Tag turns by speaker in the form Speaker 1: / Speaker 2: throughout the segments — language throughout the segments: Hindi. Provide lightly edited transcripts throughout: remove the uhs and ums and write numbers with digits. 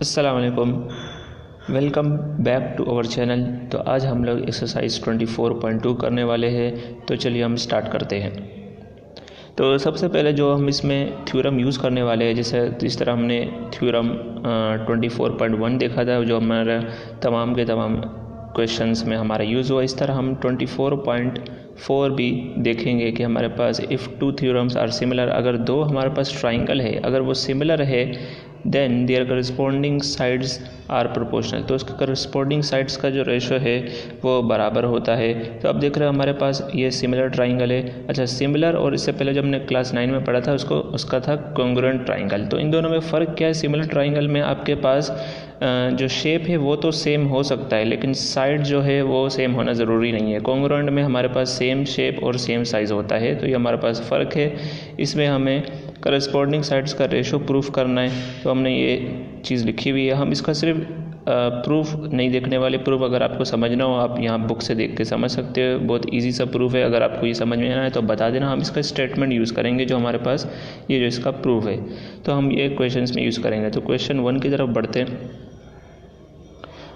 Speaker 1: अस्सलाम वालेकुम, welcome back to our channel. तो आज हम लोग एक्सरसाइज 24.2 करने वाले हैं। तो चलिए हम स्टार्ट करते हैं। तो सबसे पहले जो हम इसमें थ्योरम यूज़ करने वाले हैं, जैसे जिस तरह हमने थ्योरम 24.1 देखा था, जो हमारा तमाम के तमाम क्वेश्चंस में हमारा यूज़ हुआ, इस तरह हम 24.4 भी देखेंगे कि हमारे पास if two theorems are similar, अगर दो हमारे पास ट्राइंगल है, अगर वो सिमिलर है, then their corresponding sides are proportional, तो उसके करस्पॉन्डिंग साइड्स का जो रेशो है वो बराबर होता है। तो अब देख रहे हो हमारे पास ये सिमिलर ट्राइंगल है। अच्छा, सिमिलर और इससे पहले जब हमने क्लास 9 में पढ़ा था उसका था कॉन्ग्रुएंट ट्राइंगल। तो इन दोनों में फ़र्क क्या है? सिमिलर ट्राइंगल में आपके पास जो शेप है वो तो सेम हो सकता है, लेकिन साइड जो है वो सेम होना ज़रूरी नहीं है। कॉन्ग्रुएंट में हमारे पास सेम शेप और सेम साइज़ होता है, तो ये हमारे पास फ़र्क है। इसमें हमें करस्पॉन्डिंग साइड्स का रेशो प्रूफ करना है, तो हमने ये चीज़ लिखी हुई है। हम इसका सिर्फ प्रूफ नहीं देखने वाले, प्रूफ अगर आपको समझना हो आप यहाँ बुक से देख के समझ सकते हो, बहुत इजी सा प्रूफ है। अगर आपको ये समझ में आना है तो बता देना, हम इसका स्टेटमेंट यूज़ करेंगे जो हमारे पास ये जो इसका प्रूफ है, तो हम ये क्वेश्चंस में यूज़ करेंगे। तो क्वेश्चन 1 की तरफ बढ़ते हैं।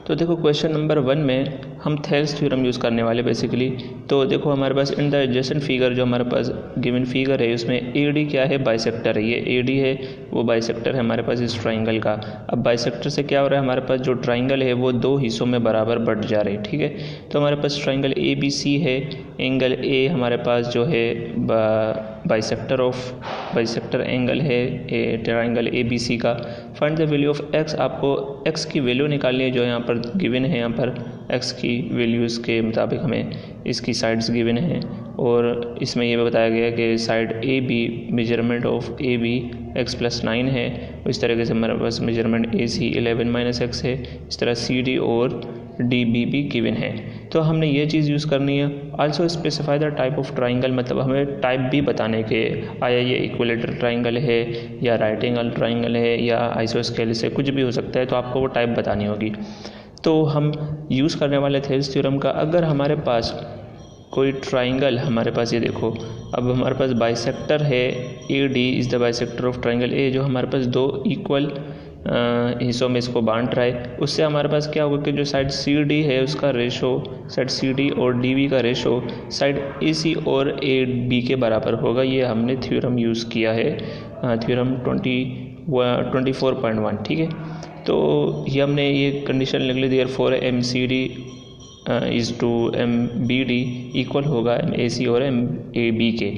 Speaker 1: तो देखो क्वेश्चन नंबर 1 में हम थेल्स थ्योरम यूज़ करने वाले बेसिकली। तो देखो हमारे पास इन द एडजेसेंट फिगर जो हमारे पास गिवन फिगर है, उसमें AD क्या है? बाइसेक्टर है। ये AD है, वो बाइसेक्टर है हमारे पास इस ट्राइंगल का। अब बाइसेक्टर से क्या हो रहा है? हमारे पास जो ट्राइंगल है वो दो हिस्सों में बराबर बढ़ जा रहे हैं, ठीक है। तो हमारे पास ट्राइंगल ABC है, एंगल A हमारे पास जो है बाइसेक्टर एंगल है ट्राइंगल ABC का। Find the value of x, आपको x की वैल्यू निकालनी है जो यहाँ पर गिवन है। यहाँ पर x की वैल्यूज़ के मुताबिक हमें इसकी साइड्स गिवन है, और इसमें ये बताया गया है कि side AB, measurement of AB x+9 है। इस तरीके से हमारे पास मेजरमेंट AC 11 - x है। इस तरह CD और DB भी गिवन है। तो हमने ये चीज़ यूज़ करनी है। Also specify the type of triangle, मतलब हमें टाइप भी बताने के, आया ये इक्विलेटरल ट्राइंगल है या राइट एंगल ट्राइंगल है या आइसोस्केलिस है, कुछ भी हो सकता है, तो आपको वो टाइप बतानी होगी। तो हम यूज़ करने वाले थेल्स थ्योरम का, अगर हमारे पास कोई ट्राइंगल, हमारे पास ये देखो, अब हमारे पास बाइसेक्टर है AD is the bisector of triangle A, जो हमारे पास दो इक्वल हिस्सों में इसको बांट रहा है। उससे हमारे पास क्या होगा कि जो साइड CD है उसका रेशो, साइड CD और DB का रेशो साइड AC और AB के बराबर होगा। ये हमने थ्योरम यूज़ किया है, थ्योरम 24.1, ठीक है। तो ये हमने ये कंडीशन लिख ली, therefore MCD is to MBD equal होगा MAC और MAB के।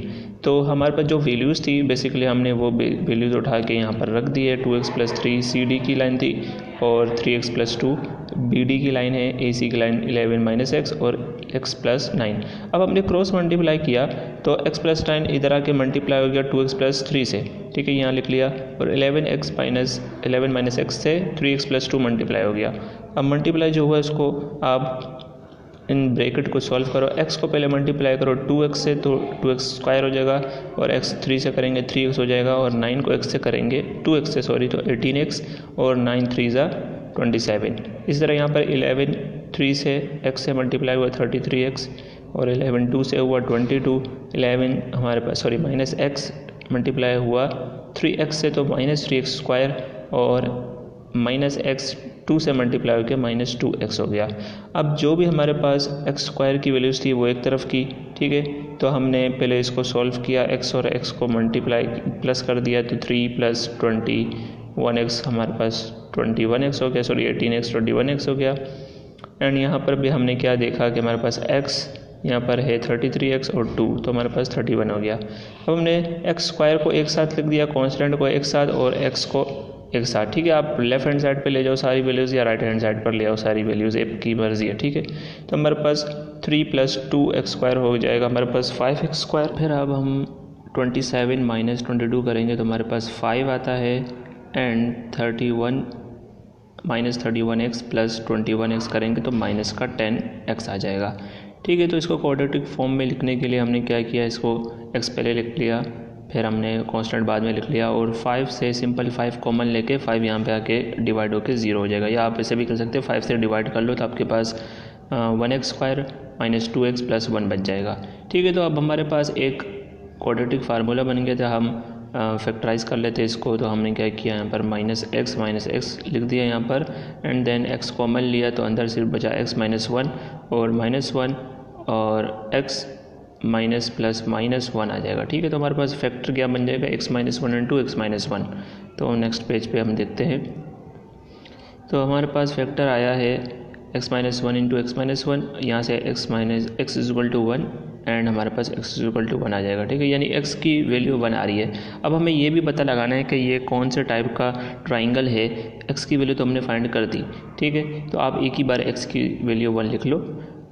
Speaker 1: तो हमारे पास जो वैल्यूज़ थी बेसिकली हमने वो वैल्यूज़ उठा के यहाँ पर रख दी है। 2x+3 CD की लाइन थी और 3x+2 BD की लाइन है, AC की लाइन 11 - x और x+9। अब हमने क्रॉस मल्टीप्लाई किया तो x+9 इधर आके मल्टीप्लाई हो गया 2x+3 से, ठीक है, यहाँ लिख लिया, और 11 - x से 3x+2 मल्टीप्लाई हो गया। अब मल्टीप्लाई जो हुआ इसको आप इन ब्रैकेट को सॉल्व करो। x को पहले मल्टीप्लाई करो 2x से तो 2x² हो जाएगा, और x 3 से करेंगे 3x हो जाएगा, और 9 को x से करेंगे 2x से सॉरी तो 18x, और 9 3 ज़ा 27। इस तरह यहाँ पर 11 3 से x से मल्टीप्लाई हुआ 33x, और 11 2 से हुआ 22, 11 हमारे पास सॉरी -x मल्टीप्लाई हुआ 3x से तो -3x², और -x 2 से मल्टीप्लाई होकर -2x हो गया। अब जो भी हमारे पास x² की वैल्यूज़ थी वो एक तरफ की, ठीक है। तो हमने पहले इसको सॉल्व किया, x और x को मल्टीप्लाई प्लस कर दिया, तो 3 + 21x हमारे पास 21x हो गया, सॉरी 18x 21x हो गया। एंड यहाँ पर भी हमने क्या देखा कि हमारे पास x यहाँ पर है 33x और 2, तो हमारे पास 31 हो गया। अब हमने x² को एक साथ लिख दिया, कॉन्स्टेंट को एक साथ और x को एक साथ, ठीक है। आप लेफ्ट हैंड साइड पे ले जाओ सारी वैल्यूज़ या राइट हैंड साइड पर ले आओ सारी वैल्यूज़, आपकी मर्जी है, ठीक है। तो हमारे पास 3 + 2x² हो जाएगा, हमारे पास 5x²। फिर अब हम 27 - 22 करेंगे तो हमारे पास 5 आता है, एंड 31 - 31x + 21x करेंगे तो माइनस का 10x आ जाएगा, ठीक है। तो इसको क्वाड्रेटिक फॉर्म में लिखने के लिए हमने क्या किया, इसको x पहले लिख लिया, फिर हमने कांस्टेंट बाद में लिख लिया, और 5 से सिंपल 5 कॉमन लेके 5 यहाँ पे आके डिवाइड होके 0 हो जाएगा, या आप ऐसे भी कर सकते हैं 5 से डिवाइड कर लो तो आपके पास 1x² - 2x + 1 बच जाएगा, ठीक है। तो अब हमारे पास एक क्वाड्रेटिक फार्मूला बन गया था। हम फैक्टराइज कर लेते हैं इसको। तो हमने क्या किया यहाँ पर माइनस एक्स लिख दिया यहाँ पर, एंड देन एक्स कॉमन लिया तो अंदर सिर्फ बचा एक्स माइनस वन और माइनस वन और x minus plus minus one आ जाएगा। ठीक है, तो हमारे पास फैक्टर क्या बन जाएगा, x minus one into x minus one. तो नेक्स्ट पेज पे हम देखते हैं, तो हमारे पास फैक्टर आया है x minus one into x minus one, यहाँ से x is equal to one and हमारे पास x is equal to one आ जाएगा। ठीक है, यानी x की वैल्यू वन आ रही है। अब हमें ये भी पता लगाना है कि ये कौन से टाइप का ट्राइंगल है। x की वैल्यू तो हमने फाइंड कर दी। ठीक है, तो आप एक ही बार x की वैल्यू वन लिख लो।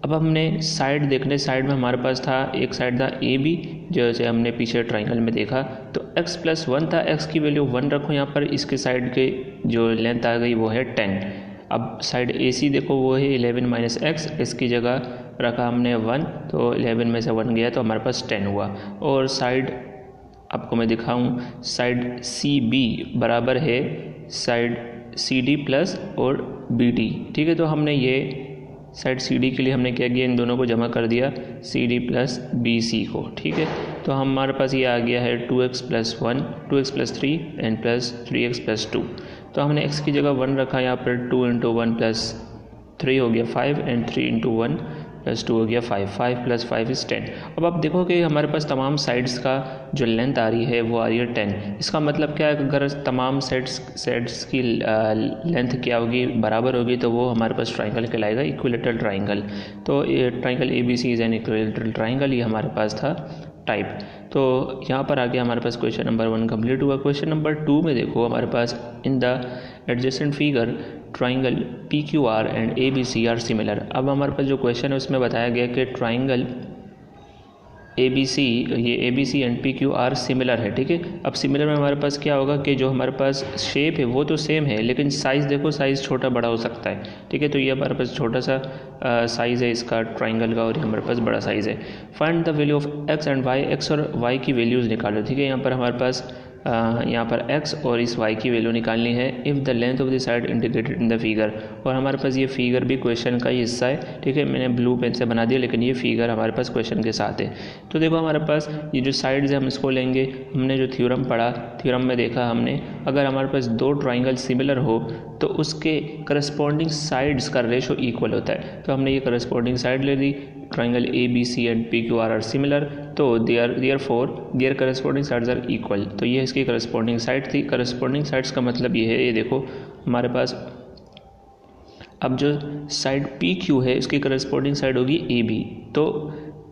Speaker 1: अब हमने साइड देखने, साइड में हमारे पास था, एक साइड था ए बी, जैसे हमने पीछे ट्राइंगल में देखा, तो x प्लस वन था, x की वैल्यू वन रखो यहाँ पर। इसके साइड के जो लेंथ आ गई वो है 10। अब साइड ए सी देखो वो है 11 माइनस एक्स, इसकी जगह रखा हमने 1, तो 11 में से 1 गया तो हमारे पास 10 हुआ। और साइड आपको मैं दिखाऊं, साइड सी बी बराबर है साइड सी डी प्लस और बी डी। ठीक है, तो हमने ये साइड सी डी के लिए हमने क्या किया, इन दोनों को जमा कर दिया C D plus B C को। ठीक है, तो हमारे पास ये आ गया है 2x plus 1, 2x plus 3 and plus 3x plus 2। तो हमने x की जगह 1 रखा, यहाँ पर 2 इंटू 1 प्लस 3 हो गया 5 एंड 3 इंटू 1 प्लस 2 हो गया 5, 5 प्लस 5 इज़ 10। अब आप देखो कि हमारे पास तमाम साइड्स का जो लेंथ आ रही है वो आ रही है 10। इसका मतलब क्या है, अगर तमाम साइड्स की लेंथ क्या होगी, बराबर होगी, तो वो हमारे पास ट्राइंगल कहलाएगा इक्विलेटरल ट्राइंगल। तो ये triangle A B C is an equilateral triangle, ये हमारे पास था टाइप। तो यहाँ पर आगे हमारे पास क्वेश्चन नंबर 1 कंप्लीट हुआ। क्वेश्चन नंबर 2 में देखो हमारे पास in the adjacent figure triangle P Q R and A B C are similar. अब हमारे पास जो क्वेश्चन है उसमें बताया गया कि ट्राइंगल ए बी सी, ये A B C and P Q R similar है। ठीक है, अब सिमिलर में हमारे पास क्या होगा कि जो हमारे पास शेप है वो तो सेम है, लेकिन साइज़ देखो, साइज़ छोटा बड़ा हो सकता है। ठीक है, तो ये हमारे पास छोटा सा साइज़ है इसका ट्राइंगल का और हमारे पास बड़ा साइज़ है। Find the value of X and Y, X और वाई की वैल्यूज़ निकालो। ठीक है, यहाँ पर हमारे पास यहाँ पर x और इस y की वैल्यू निकालनी है if the length of the side indicated in the figure. और हमारे पास ये फिगर भी क्वेश्चन का ही हिस्सा है। ठीक है, मैंने ब्लू पेन से बना दिया, लेकिन ये फिगर हमारे पास क्वेश्चन के साथ है। तो देखो हमारे पास ये जो साइड्स है हम इसको लेंगे। हमने जो थ्योरम पढ़ा, थ्योरम में देखा हमने, अगर हमारे पास दो ट्राइंगल सिमिलर हो तो उसके करस्पॉन्डिंग साइड्स का रेशो इक्वल होता है। तो हमने ये करस्पॉन्डिंग साइड ले ली, triangle A B C and P Q R similar, तो their corresponding sides are equal. तो ये इसकी करस्पॉन्डिंग साइड थी। करस्पॉन्डिंग साइड्स का मतलब ये है, ये देखो हमारे पास अब जो साइड पी क्यू है इसकी करस्पॉन्डिंग साइड होगी ए बी। तो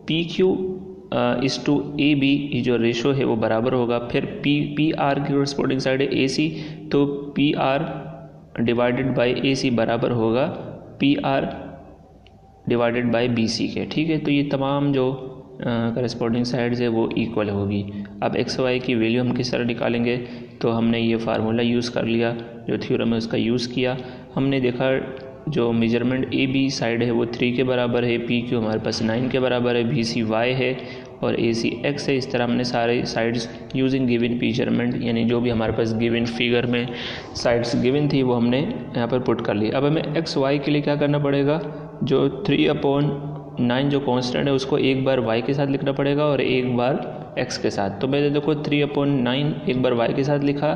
Speaker 1: P Q is to A B जो रेशो है वो बराबर होगा। फिर पी आर की करस्पॉन्डिंग साइड है ए सी, तो P R divided by A C बराबर होगा P R divided by B C के। ठीक है, तो ये तमाम जो करस्पॉन्डिंग साइड्स है वो इक्वल होगी। अब एक्स वाई की वैल्यू हम किस तरह निकालेंगे, तो हमने ये फार्मूला यूज़ कर लिया, जो थ्योरम है उसका यूज़ किया। हमने देखा जो मेजरमेंट ए बी साइड है वो 3 के बराबर है, पी क्यू हमारे पास 9 के बराबर है, बी सी वाई है और ए सी एक्स है। इस तरह हमने सारे साइड्स यूजिंग गिवन मेजरमेंट, यानी जो भी हमारे पास गिवन फिगर में साइड्स गिवन थी वो हमने यहाँ पर पुट कर ली। अब हमें एक्स वाई के लिए क्या करना पड़ेगा, जो 3/9 जो कांस्टेंट है उसको एक बार y के साथ लिखना पड़ेगा और एक बार x के साथ। तो मैंने देखो 3/9 एक बार y के साथ लिखा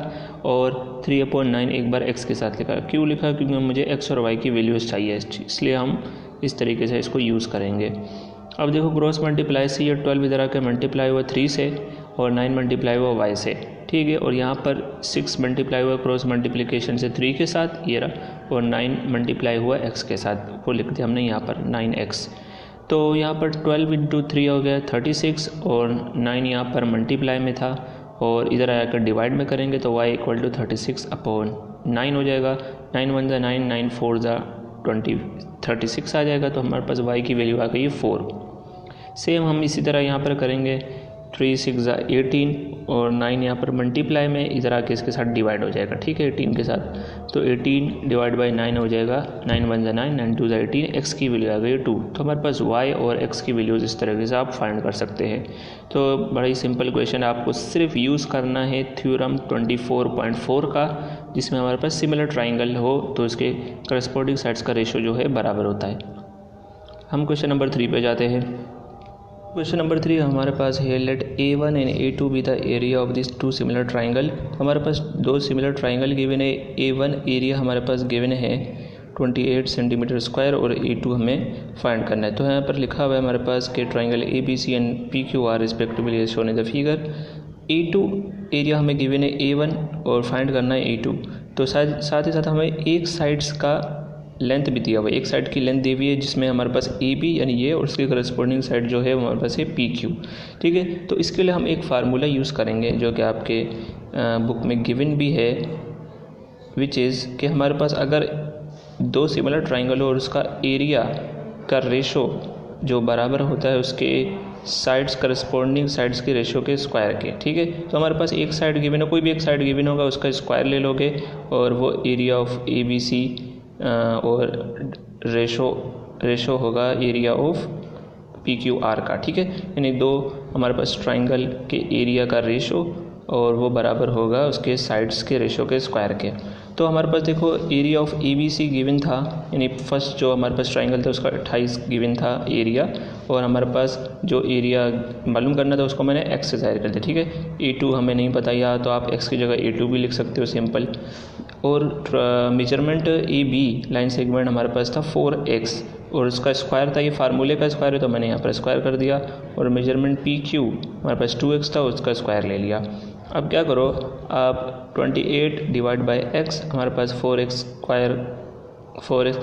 Speaker 1: और 3/9 एक बार x के साथ लिखा। क्यों लिखा, क्योंकि मुझे x और y की वैल्यूज़ चाहिए, इसलिए हम इस तरीके से इसको यूज़ करेंगे। अब देखो क्रॉस मल्टीप्लाई से ये 12 इधर आकर मल्टीप्लाई हुआ 3 से और 9 मल्टीप्लाई हुआ y से। ठीक है, और यहाँ पर 6 मल्टीप्लाई हुआ क्रॉस मल्टीप्लिकेशन से 3 के साथ ये रहा, और 9 मल्टीप्लाई हुआ x के साथ, वो लिख दिया हमने यहाँ पर 9x। तो यहाँ पर 12 इंटू 3 हो गया 36 और 9 यहाँ पर मल्टीप्लाई में था और इधर आकर डिवाइड में करेंगे तो y इक्वल टू 36/9 हो जाएगा। 9 1 ज़ा 9, 9 4 ज़ा 36 आ जाएगा। तो हमारे पास y की वैल्यू आ गई है 4। सेम हम इसी तरह यहाँ पर करेंगे, 3 6 ज़ा 18 और 9 यहाँ पर मल्टीप्लाई में, इधर आके इसके साथ डिवाइड हो जाएगा। ठीक है, 18 के साथ, तो 18 डिवाइड बाई 9 हो जाएगा, 9 1 ज़ा 9, 9 2 ज़ा 18, x की वैल्यू आ गई 2। तो हमारे पास y और x की वैल्यूज़ इस तरीके से आप फाइंड कर सकते हैं। तो बड़ा ही सिंपल क्वेश्चन है, आपको सिर्फ यूज़ करना है थ्योरम 24.4 का, जिसमें हमारे पास सिमिलर ट्राइंगल हो तो इसके करस्पॉन्डिंग साइड्स का रेशो जो है बराबर होता है। हम क्वेश्चन नंबर 3 पे जाते हैं। क्वेश्चन नंबर 3 हमारे पास है, let A1 and A2 be the area of this two similar triangle. हमारे पास दो सिमिलर ट्राइंगल गिवन है। A1 एरिया हमारे पास गिवन है 28 सेंटीमीटर स्क्वायर और A2 हमें फाइंड करना है। तो यहाँ पर लिखा हुआ है हमारे पास कि triangle ABC and PQR respectively as shown in the figure. A2 area हमें गिवन है A1 और फाइंड करना है A2। तो साथ ही साथ हमें एक साइड्स का लेंथ भी दिया हुआ है, एक साइड की लेंथ दी हुई है जिसमें हमारे पास AB यानी ये और उसके करस्पॉन्डिंग साइड जो है वो हमारे पास है PQ। ठीक है, तो इसके लिए हम एक फार्मूला यूज़ करेंगे जो कि आपके बुक में गिवन भी है, विच इज़ कि हमारे पास अगर दो सिमिलर ट्राइंगल हो और उसका एरिया का रेशो जो बराबर होता है उसके साइड्स करस्पॉन्डिंग साइड्स के रेशो के स्क्वायर के। ठीक है, तो हमारे पास एक साइड गिवन है, कोई भी एक साइड गिवन होगा उसका स्क्वायर ले लोगे और वो एरिया ऑफ ABC और रेशो होगा एरिया ऑफ PQR का। ठीक है, यानी दो हमारे पास ट्राइंगल के एरिया का रेशो और वो बराबर होगा उसके साइड्स के रेशो के स्क्वायर के। तो हमारे पास देखो एरिया ऑफ ABC गिवन था, यानी फर्स्ट जो हमारे पास ट्राइंगल था उसका 28 गिवन था एरिया, और हमारे पास जो एरिया मालूम करना था उसको मैंने x से ज़ाहिर कर दिया। ठीक है, A2 हमें नहीं पता या तो आप x की जगह A2 भी लिख सकते हो सिंपल। और मेजरमेंट AB लाइन सेगमेंट हमारे पास था 4x और उसका स्क्वायर था, ये फार्मूले का स्क्वायर है तो मैंने यहाँ पर स्क्वायर कर दिया। और मेजरमेंट PQ हमारे पास 2x था, उसका स्क्वायर ले लिया। अब क्या करो आप 28 डिवाइड बाई x, हमारे पास 4x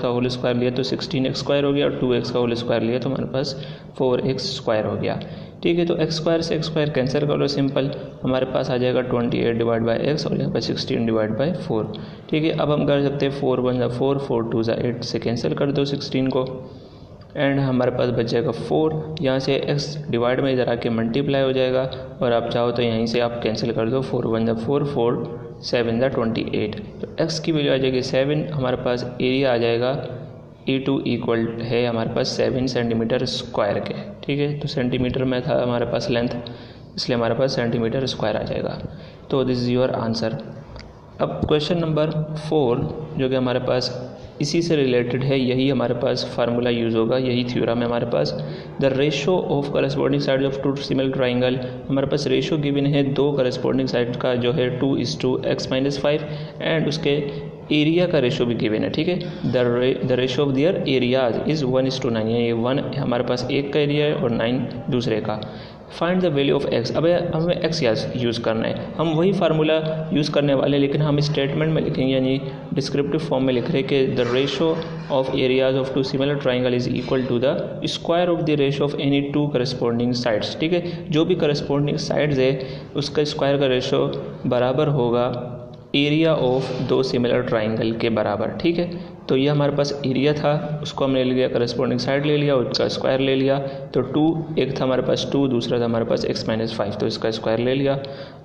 Speaker 1: का होल स्क्वायर लिया तो 16x स्क्वायर हो गया और 2x का होल स्क्वायर लिया तो हमारे पास 4x स्क्वायर हो गया। ठीक है, तो x स्क्वायर से x स्क्वायर कैंसिल कर लो सिंपल, हमारे पास आ जाएगा 28 डिवाइड बाई x और यहाँ पर 16 डिवाइड बाई 4। ठीक है, अब हम कर सकते हैं 4 1 4 4 2 8 से कैंसिल कर दो 16 को एंड हमारे पास बच जाएगा 4। यहाँ से x डिवाइड में इधर आके मल्टीप्लाई हो जाएगा और आप चाहो तो यहीं से आप कैंसिल कर दो 4 1 4 4 7 28। तो x की वैल्यू आ जाएगी 7, हमारे पास एरिया आ जाएगा A2 इक्वल है हमारे पास 7 सेंटीमीटर स्क्वायर के। ठीक है, तो सेंटीमीटर में था हमारे पास लेंथ, इसलिए हमारे पास सेंटीमीटर स्क्वायर आ जाएगा। तो दिस इज़ योर आंसर। अब क्वेश्चन नंबर 4 जो कि हमारे पास इसी से रिलेटेड है, यही हमारे पास फार्मूला यूज़ होगा, यही थ्योरम है हमारे पास। The ratio of corresponding side of two similar triangle, हमारे पास रेशो गिवन है दो करस्पॉन्डिंग साइड का जो है 2:x-5 एंड उसके एरिया का रेशो भी गिवन है। ठीक है, the ratio of their areas is 1:9, ये 1 हमारे पास एक का एरिया है और 9 दूसरे का। Find the value of x, अब हमें x यूज़ करना है, हम वही फार्मूला यूज़ करने वाले लेकिन हम स्टेटमेंट में लिखेंगे यानी डिस्क्रिप्टिव फॉर्म में लिख रहे हैं कि the ratio of areas of two similar triangle is equal to the square of the ratio of any two corresponding sides. ठीक है, जो भी करस्पॉन्डिंग साइड्स है उसका स्क्वायर का रेशो बराबर होगा एरिया ऑफ दो सिमिलर ट्राइंगल के बराबर। ठीक है, तो ये हमारे पास एरिया था, उसको हमने ले लिया करस्पॉन्डिंग साइड ले लिया, उसका स्क्वायर ले लिया। तो 2 एक था हमारे पास 2, दूसरा था हमारे पास x-5, तो इसका स्क्वायर ले लिया।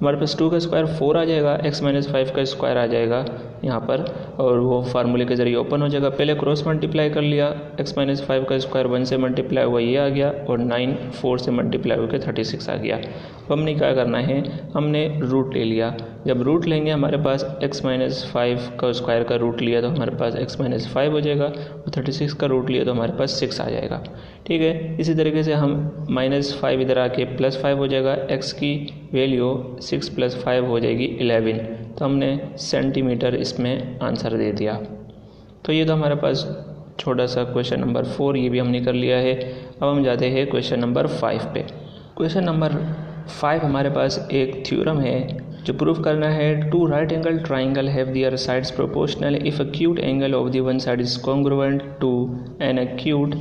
Speaker 1: हमारे पास 2 का स्क्वायर 4 आ जाएगा, x-5 का स्क्वायर आ जाएगा यहाँ पर और वो फार्मूले के ज़रिए ओपन हो जाएगा। पहले क्रॉस मल्टीप्लाई कर लिया, x-5 का स्क्वायर 1 से मल्टीप्लाई हुआ ये आ गया और 9 4 से मल्टीप्लाई होकर 36 आ गया। अब हमने क्या करना है, हमने रूट ले लिया। जब रूट लेंगे हमारे पास x-5 का स्क्वायर का रूट लिया तो हमारे पास x-5 हो जाएगा और 36 का रूट लिया तो हमारे पास 6 आ जाएगा। ठीक है, इसी तरीके से हम -5 इधर आके +5 हो जाएगा, x की वैल्यू 6 + 5 हो जाएगी 11, तो हमने सेंटीमीटर इसमें आंसर दे दिया। तो ये तो हमारे पास छोटा सा क्वेश्चन नंबर 4 ये भी हमने कर लिया है। अब हम जाते हैं क्वेश्चन नंबर 5 पे। क्वेश्चन नंबर 5 हमारे पास एक थ्योरम है जो प्रूव करना है, two right angle triangle have their sides proportional if acute angle of the one side is congruent to an acute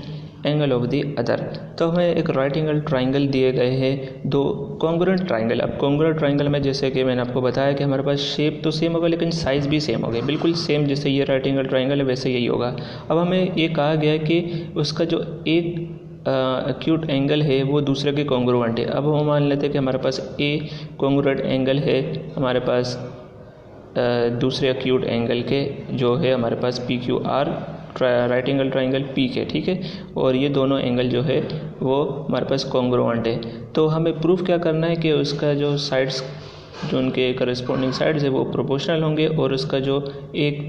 Speaker 1: angle of the other. तो हमें एक राइट एंगल ट्राइंगल दिए गए हैं, दो कॉन्ग्रुएंट ट्राइंगल। अब कॉन्ग्रुएंट ट्राइंगल में जैसे कि मैंने आपको बताया कि हमारे पास शेप तो सेम होगा लेकिन साइज़ भी सेम होगा, बिल्कुल सेम जैसे ये राइट एंगल ट्राइंगल है वैसे यही होगा। अब हमें ये कहा गया है कि उसका जो एक एक्यूट एंगल है वो दूसरे के कॉन्ग्रुएंट है। अब हम मान लेते हैं कि हमारे पास ए कॉन्ग्रुएंट एंगल है हमारे पास दूसरे एक्यूट एंगल के जो है हमारे पास PQR right angle triangle P के। ठीक है, और ये दोनों एंगल जो है वो हमारे पास कॉन्ग्रुएंट है। तो हमें प्रूफ क्या करना है कि उसका जो साइड्स जो उनके करस्पॉन्डिंग साइड्स है वो प्रोपोर्शनल होंगे और उसका जो एक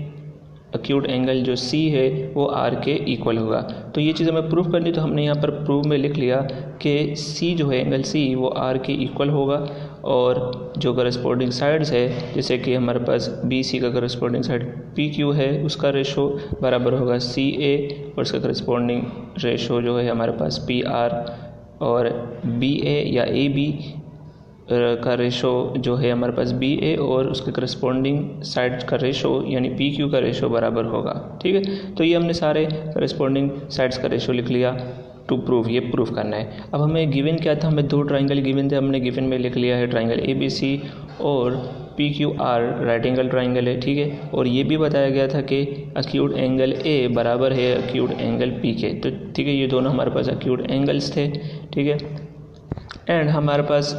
Speaker 1: एक्यूट एंगल जो सी है वो आर के इक्वल होगा। तो ये चीज़ हमें प्रूफ करनी, तो हमने यहाँ पर प्रूफ में लिख लिया कि सी जो है एंगल सी वो आर के इक्वल होगा, और जो करस्पॉन्डिंग साइड्स है जैसे कि हमारे पास बी सी का करस्पॉन्डिंग साइड पी क्यू है उसका रेशो बराबर होगा सी ए, और उसका करस्पॉन्डिंग रेशो जो है हमारे पास पी आर, और बी ए या ए बी का रेशो जो है हमारे पास बी ए और उसके करस्पॉन्डिंग साइड का रेशो यानी पी क्यू का रेशो बराबर होगा। ठीक है, तो ये हमने सारे करस्पॉन्डिंग साइड्स का रेशो लिख लिया टू प्रूव, ये प्रूफ करना है। अब हमें गिवन क्या था, हमें दो ट्राइंगल गिवन थे, हमने गिवन में लिख लिया है ट्राइंगल ए बी सी और P Q are right angle triangle है। ठीक है, और ये भी बताया गया था कि एक्यूट एंगल ए बराबर है एक्यूट एंगल पी के। तो ठीक है, ये दोनों हमारे पास एक्यूट एंगल्स थे। ठीक है, एंड हमारे पास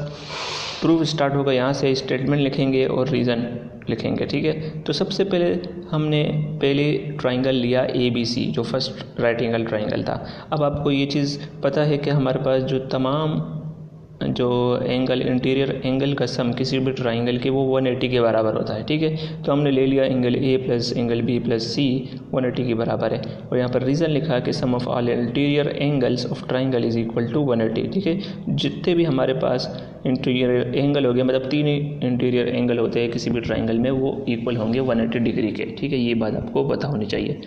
Speaker 1: प्रूफ स्टार्ट होगा यहाँ से, स्टेटमेंट लिखेंगे और रीज़न लिखेंगे। ठीक है, तो सबसे पहले हमने पहले ट्राइंगल लिया ए बी सी जो फर्स्ट राइट एंगल ट्राइंगल था। अब आपको ये चीज़ पता है कि हमारे पास जो तमाम जो एंगल इंटीरियर एंगल का सम किसी भी ट्राइंगल के वो 180 के बराबर होता है। ठीक है, तो हमने ले लिया angle A plus angle B plus C 180 के बराबर है, और यहाँ पर रीज़न लिखा है कि sum of all interior angles of triangle is equal to 180। ठीक है, जितने भी हमारे पास इंटीरियर एंगल हो गए, मतलब 3 इंटीरियर एंगल होते हैं किसी भी ट्राइंगल में, वो इक्वल होंगे 180 डिग्री के। ठीक है, ये बात आपको पता होनी चाहिए।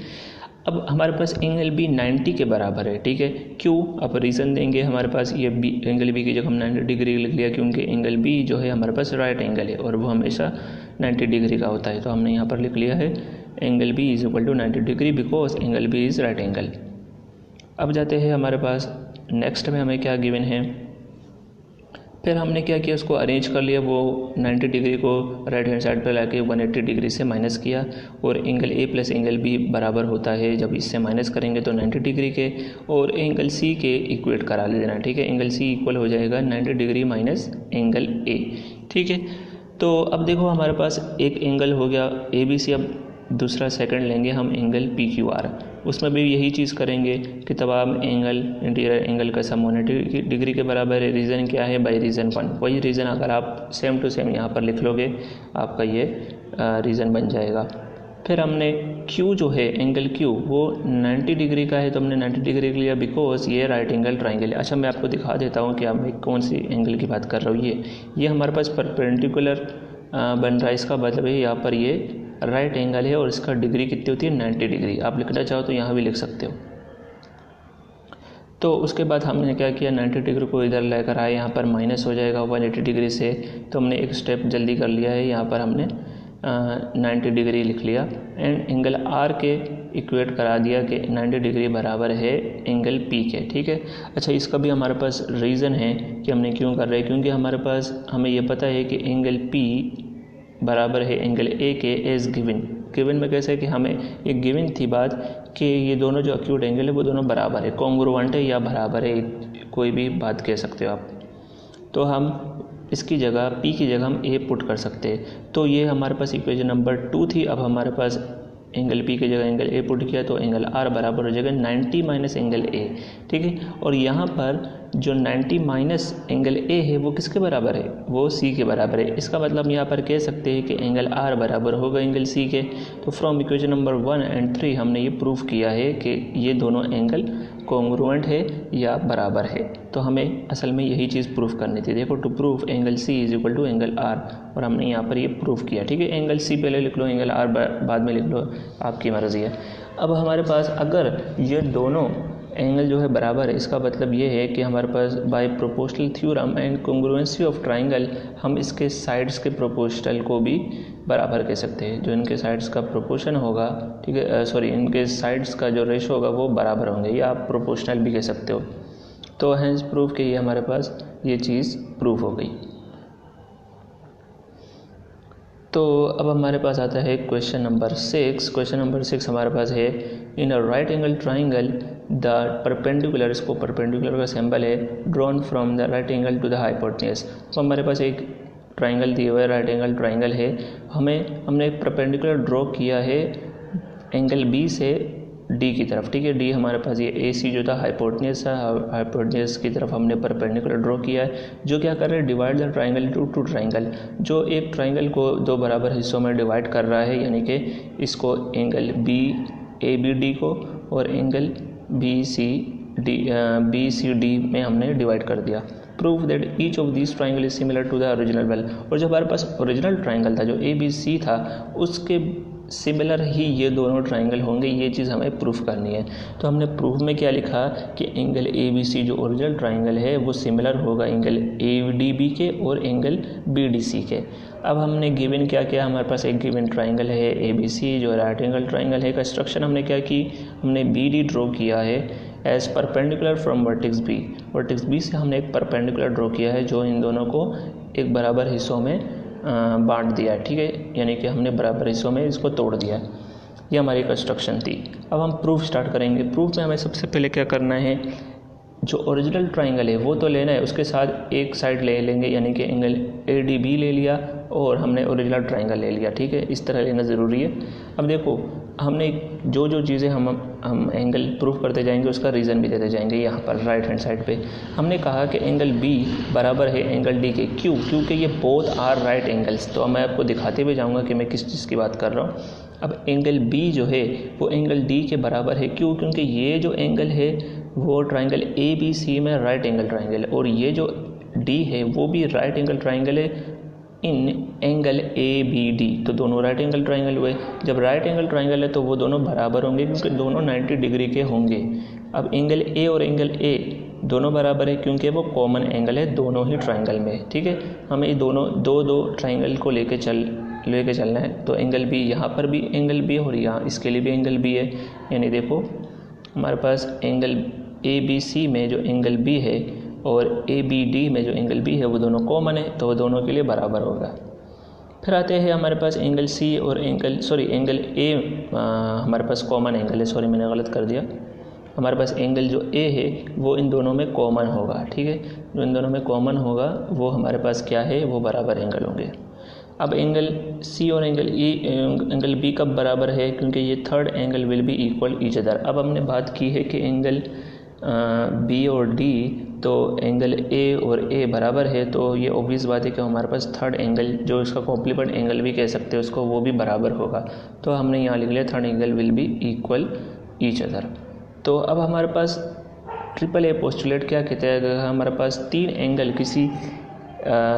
Speaker 1: अब हमारे पास एंगल बी 90 के बराबर है। ठीक है, क्यों, अब रीज़न देंगे। हमारे पास ये बी एंगल बी की जगह हम 90 डिग्री लिख लिया क्योंकि एंगल बी जो है हमारे पास राइट एंगल है और वो हमेशा 90 डिग्री का होता है। तो हमने यहाँ पर लिख लिया है angle B is equal to 90 degree because angle B is right angle. अब जाते हैं हमारे पास नेक्स्ट में हमें क्या गिवन है। फिर हमने क्या किया, उसको अरेंज कर लिया, वो 90 डिग्री को राइट हैंड साइड पर लाके 180 डिग्री से माइनस किया, और angle A plus angle B बराबर होता है जब इससे माइनस करेंगे तो 90 डिग्री के, और एंगल सी के इक्वेट करा ले देना। ठीक है, एंगल सी इक्वल हो जाएगा 90 डिग्री माइनस एंगल ए। ठीक है, तो अब देखो हमारे पास एक एंगल हो गया ए बी सी, अब दूसरा सेकंड लेंगे हम एंगल पी क्यू आर, उसमें भी यही चीज़ करेंगे कि तमाम एंगल इंटीरियर एंगल का सम 180 डिग्री के बराबर है। रीज़न क्या है, बाई रीज़न 1, वही रीज़न अगर आप सेम टू सेम यहाँ पर लिख लोगे आपका ये रीज़न बन जाएगा। फिर हमने Q जो है एंगल Q वो 90 डिग्री का है, तो हमने 90 डिग्री लिया बिकॉज ये राइट एंगल ट्राइंगल है। अच्छा, मैं आपको दिखा देता हूँ कि मैं कौन सी एंगल की बात कर रहा हूँ। ये हमारे पास परपेंडिकुलर बन रहा है, इसका मतलब है यहाँ पर ये राइट एंगल है और इसका डिग्री कितनी होती है 90 डिग्री। आप लिखना चाहो तो यहाँ भी लिख सकते हो। तो उसके बाद हमने क्या किया, 90 डिग्री को इधर लेकर आए, यहाँ पर माइनस हो जाएगा 180 डिग्री से, तो हमने एक स्टेप जल्दी कर लिया है, यहाँ पर हमने 90 डिग्री लिख लिया एंड एंगल आर के इक्वेट करा दिया कि 90 डिग्री बराबर है एंगल पी के। ठीक है, अच्छा इसका भी हमारे पास रीज़न है कि हमने क्यों कर रहे हैं, क्योंकि हमारे पास हमें ये पता है कि एंगल पी बराबर है एंगल ए के एज गिवन में कैसे है कि हमें एक गिवन थी बात कि ये दोनों जो एक्यूट एंगल है वो दोनों बराबर है, कॉन्ग्रुएंट है या बराबर है, कोई भी बात कह सकते हो आप। तो हम इसकी जगह पी की जगह हम ए पुट कर सकते हैं। तो ये हमारे पास इक्वेशन नंबर 2 थी। अब हमारे पास एंगल पी की जगह एंगल ए पुट किया तो एंगल आर बराबर हो जाएगा 90 माइनस एंगल ए। ठीक है, और यहाँ पर जो 90 माइनस एंगल ए है वो किसके बराबर है, वो सी के बराबर है। इसका मतलब यहाँ पर कह सकते हैं कि एंगल आर बराबर होगा एंगल सी के। तो फ्रॉम इक्वेशन नंबर 1 एंड 3 हमने ये प्रूफ किया है कि ये दोनों एंगल कॉन्ग्रुएंट है या बराबर है। तो हमें असल में यही चीज़ प्रूफ करनी थी। देखो, to proof angle C is equal to angle R, और हमने यहाँ पर ये प्रूफ किया। ठीक है, एंगल सी पहले लिख लो, एंगल आर बाद में लिख लो, आपकी मर्ज़ी है। अब हमारे पास अगर ये दोनों एंगल जो है बराबर है, इसका मतलब ये है कि हमारे पास by proportional theorem and congruency of triangle हम इसके साइड्स के प्रोपोर्शनल को भी बराबर कह सकते हैं। जो इनके साइड्स का प्रोपोर्शन होगा, ठीक है, सॉरी, इनके साइड्स का जो रेशो होगा वो बराबर होंगे, या आप प्रोपोर्शनल भी कह सकते हो। तो हैंस प्रूफ के ये हमारे पास ये चीज़ प्रूफ हो गई। तो अब हमारे पास आता है क्वेश्चन नंबर 6। क्वेश्चन नंबर 6 हमारे पास है, in a right angle triangle the perpendicular, इसको परपेंडिकुलर का सिंबल है, drawn from the right angle to the hypotenuse. तो हमारे पास एक ट्राइंगल दिया हुआ है, राइट एंगल ट्राइंगल है, हमने एक परपेंडिकुलर ड्रॉ किया है एंगल बी से डी की तरफ, ठीक है। डी हमारे पास ये ए सी जो था हाइपोटेन्यूज है, हाइपोटेन्यूज की तरफ हमने परपेंडिकुलर ड्रॉ किया है, जो क्या कर रहा है, divide the triangle into two triangle, जो एक ट्राइंगल को दो बराबर हिस्सों में डिवाइड कर रहा है, यानी कि इसको angle B A B D को और एंगल बी सी डी में हमने डिवाइड कर दिया। Prove that each of this triangle is similar to the original well, और जो हमारे पास ओरिजिनल ट्राइंगल था जो ए बी सी था उसके सिमिलर ही ये दोनों ट्राइंगल होंगे, ये चीज़ हमें प्रूफ करनी है। तो हमने प्रूफ में क्या लिखा कि एंगल ए बी सी जो ओरिजिनल ट्राइंगल है वो सिमिलर होगा एंगल ए डी बी के और एंगल बी डी सी के। अब हमने गिवन क्या किया, हमारे पास एक गिवन ट्राइंगल है ए बी सी जो राइट एंगल ट्राइंगल है। कंस्ट्रक्शन हमने क्या की, हमने बी डी ड्रॉ किया है as perpendicular from vertex B, vertex B से हमने एक परपेंडिकुलर ड्रॉ किया है जो इन दोनों को एक बराबर हिस्सों में बांट दिया है, ठीक है, यानी कि हमने बराबर हिस्सों में इसको तोड़ दिया है। ये हमारी कंस्ट्रक्शन थी। अब हम प्रूफ स्टार्ट करेंगे। प्रूफ में हमें सबसे पहले क्या करना है, जो ओरिजिनल ट्राइंगल है वो तो लेना है, उसके साथ एक साइड ले लेंगे, यानी कि एंगल ए डी बी ले लिया और हमने ओरिजिनल ट्राइंगल ले लिया, ठीक है, इस तरह लेना ज़रूरी है। अब देखो हमने जो चीज़ें हम एंगल प्रूफ करते जाएंगे उसका रीज़न भी देते जाएंगे। यहाँ पर राइट हैंड साइड पे हमने कहा कि एंगल बी बराबर है एंगल डी के, क्यों, क्योंकि ये बोथ आर राइट एंगल्स। तो मैं आपको दिखाते भी जाऊँगा कि मैं किस चीज़ की बात कर रहा हूँ। अब एंगल बी जो है वो एंगल डी के बराबर है, क्यों, क्योंकि ये जो एंगल है वो ट्राइंगल ए बी सी में राइट एंगल ट्राइंगल है और ये जो डी है वो भी राइट एंगल ट्राइंगल है इन एंगल ए बी डी। तो दोनों राइट एंगल ट्राइंगल हुए। जब राइट एंगल ट्राइंगल है तो वो दोनों बराबर होंगे क्योंकि दोनों 90 डिग्री के होंगे। अब एंगल ए और एंगल ए दोनों बराबर है क्योंकि वो कॉमन एंगल है दोनों ही ट्राइंगल में, ठीक है। हमें ये दोनों दो ट्राइंगल को लेके चलना है। तो एंगल बी, यहाँ पर भी एंगल बी और यहाँ इसके लिए भी एंगल बी है, यानी देखो हमारे पास एंगल ए बी सी में जो एंगल बी है और ए बी डी में जो एंगल बी है वो दोनों कॉमन है, तो वो दोनों के लिए बराबर होगा। फिर आते हैं हमारे पास एंगल सी और एंगल ए हमारे पास कॉमन एंगल है, मैंने गलत कर दिया। हमारे पास एंगल जो ए है वो इन दोनों में कॉमन होगा, ठीक है, जो इन दोनों में कॉमन होगा वो हमारे पास क्या है, वो बराबर एंगल होंगे। अब एंगल सी और एंगल बी कब बराबर है, क्योंकि ये third angle will be equal each other. अब हमने बात की है कि एंगल बी और डी, तो एंगल ए और ए बराबर है, तो ये ऑब्वियस बात है कि हमारे पास थर्ड एंगल जो इसका कॉम्प्लीमेंट एंगल भी कह सकते हैं उसको, वो भी बराबर होगा। तो हमने यहाँ लिख लिया third angle will be equal each other. तो अब हमारे पास ट्रिपल ए पोस्टुलेट क्या कहते हैं, अगर हमारे पास तीन एंगल किसी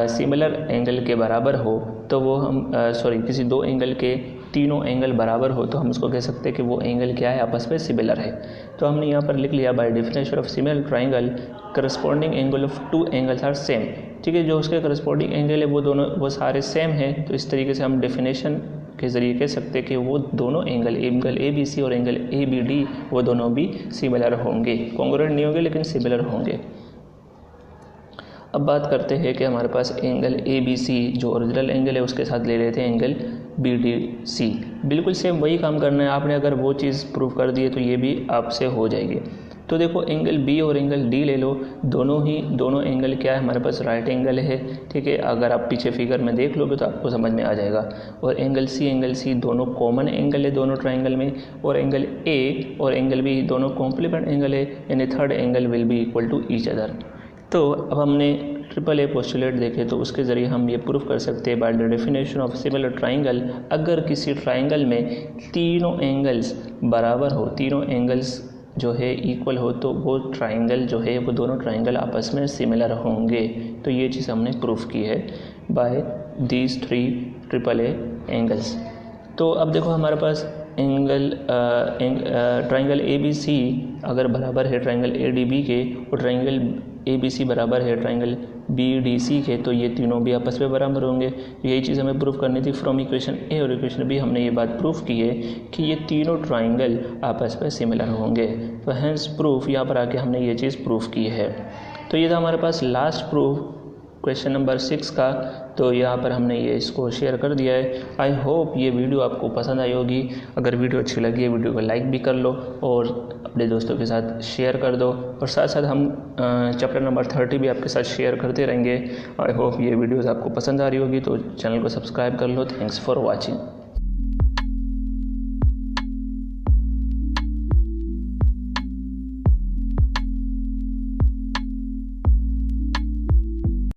Speaker 1: सिमिलर एंगल के बराबर हो तो वो हम किसी दो एंगल के तीनों एंगल बराबर हो तो हम उसको कह सकते हैं कि वो एंगल क्या है, आपस में सिमिलर है। तो हमने यहाँ पर लिख लिया by definition of similar triangle corresponding angle of two angles are same, ठीक है, जो उसके करस्पॉन्डिंग एंगल है वो सारे सेम हैं। तो इस तरीके से हम डेफिनेशन के ज़रिए कह सकते हैं कि वो दोनों एंगल ए बी सी और एंगल ए बी डी वो दोनों भी सिमिलर होंगे, कॉन्ग्रुएंट नहीं होंगे लेकिन सिमिलर होंगे। अब बात करते हैं कि हमारे पास एंगल ए बी सी जो ओरिजिनल एंगल है उसके साथ ले लेते हैं एंगल बी डी सी। बिल्कुल सेम वही काम करना है आपने, अगर वो चीज़ प्रूव कर दी है तो ये भी आपसे हो जाएगी। तो देखो एंगल बी और एंगल डी ले लो, दोनों एंगल क्या है, हमारे पास राइट एंगल है, ठीक है, अगर आप पीछे फिगर में देख लोगे तो आपको समझ में आ जाएगा। और एंगल सी दोनों कॉमन एंगल है दोनों ट्राइंगल में, और एंगल ए और एंगल बी दोनों कॉम्प्लीमेंट एंगल है, यानी third angle will be equal to each other. तो अब हमने ट्रिपल ए पोस्टुलेट देखे तो उसके ज़रिए हम ये प्रूफ कर सकते हैं by the definition of similar triangle, अगर किसी ट्राइंगल में तीनों एंगल्स बराबर हो, तीनों एंगल्स जो है इक्वल हो, तो वो ट्राइंगल जो है वो दोनों ट्राइंगल आपस में सिमिलर होंगे। तो ये चीज़ हमने प्रूफ की है by these three triple A angles. तो अब देखो हमारे पास ट्राइंगल ए बी सी अगर बराबर है ट्राइंगल ए डी बी के और ट्राइंगल ए बी सी बराबर है ट्राइंगल बी डी सी के, तो ये तीनों भी आपस में बराबर होंगे। यही चीज़ हमें प्रूफ करनी थी फ्रॉम इक्वेशन ए और इक्वेशन बी। हमने ये बात प्रूफ की है कि ये तीनों ट्राइंगल आपस में सिमिलर होंगे। तो हैंस प्रूफ, यहाँ पर आके हमने ये चीज़ प्रूफ की है। तो ये था हमारे पास लास्ट प्रूफ क्वेश्चन नंबर 6 का। तो यहाँ पर हमने ये इसको शेयर कर दिया है। आई होप ये वीडियो आपको पसंद आई होगी। अगर वीडियो अच्छी लगी है वीडियो को लाइक भी कर लो और अपने दोस्तों के साथ शेयर कर दो, और साथ साथ हम चैप्टर नंबर 30 भी आपके साथ शेयर करते रहेंगे। आई होप ये वीडियोज़ आपको पसंद आ रही होगी, तो चैनल को सब्सक्राइब कर लो। Thanks for watching.